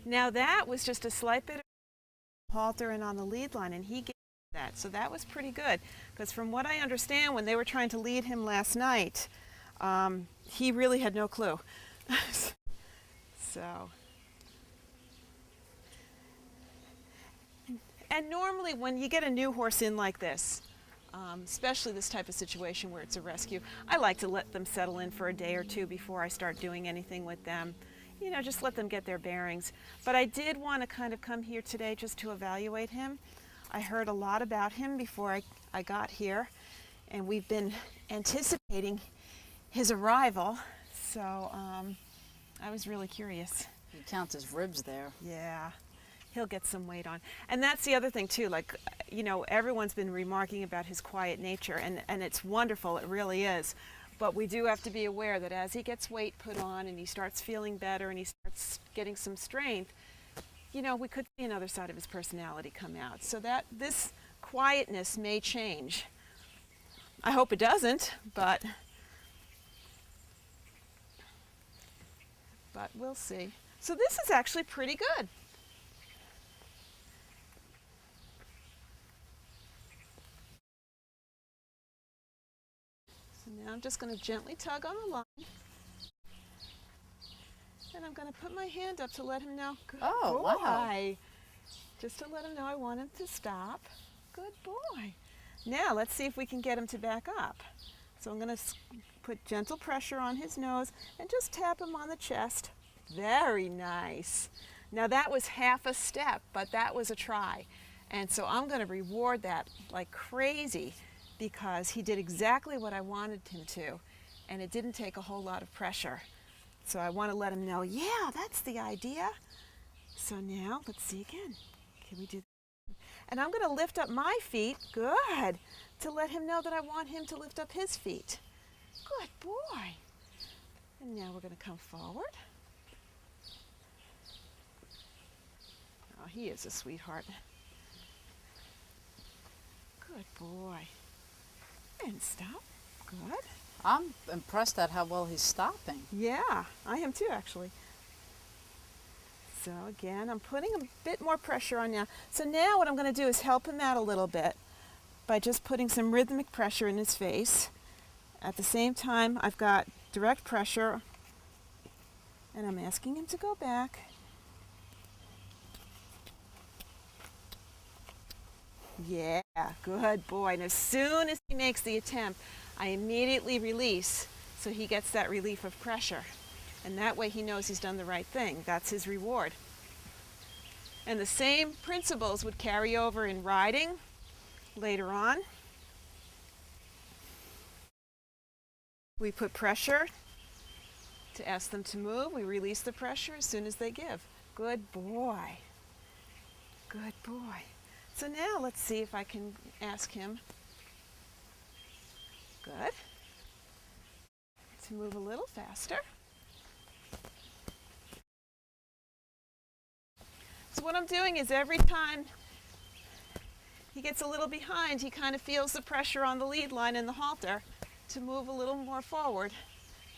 Now that was just a slight bit of halter and on the lead line, and he gave that. So that was pretty good, because from what I understand, when they were trying to lead him last night, he really had no clue. So, and normally when you get a new horse in like this, especially this type of situation where it's a rescue, I like to let them settle in for a day or two before I start doing anything with them. You know, just let them get their bearings. But I did want to kind of come here today just to evaluate him. I heard a lot about him before I got here, and we've been anticipating his arrival, so I was really curious. He counts his ribs there. Yeah, he'll get some weight on. And that's the other thing too, like, you know, everyone's been remarking about his quiet nature, and it's wonderful, it really is. But we do have to be aware that as he gets weight put on and he starts feeling better and he starts getting some strength, you know, we could see another side of his personality come out. So that this quietness may change. I hope it doesn't, but we'll see. So this is actually pretty good. So now I'm just going to gently tug on the line. And I'm going to put my hand up to let him know. Good boy. Wow. Just to let him know I want him to stop. Good boy. Now let's see if we can get him to back up. So I'm going to put gentle pressure on his nose and just tap him on the chest. Very nice. Now that was half a step, but that was a try. And so I'm going to reward that like crazy, because he did exactly what I wanted him to, and it didn't take a whole lot of pressure. So I want to let him know, yeah, that's the idea. So now, let's see again. Can we do that? And I'm going to lift up my feet, good, to let him know that I want him to lift up his feet. Good boy. And now we're going to come forward. Oh, he is a sweetheart. Good boy. And stop. Good. I'm impressed at how well he's stopping. Yeah, I am too, actually. So again, I'm putting a bit more pressure on now. So now what I'm going to do is help him out a little bit by just putting some rhythmic pressure in his face. At the same time, I've got direct pressure, and I'm asking him to go back. Yeah, good boy. And as soon as he makes the attempt, I immediately release, so he gets that relief of pressure. And that way he knows he's done the right thing. That's his reward. And the same principles would carry over in riding later on. We put pressure to ask them to move. We release the pressure as soon as they give. Good boy. Good boy. So now let's see if I can ask him, good, to move a little faster. So what I'm doing is every time he gets a little behind, he kind of feels the pressure on the lead line and the halter to move a little more forward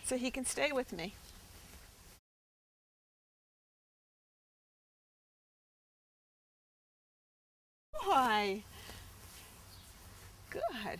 so he can stay with me. Boy. Good.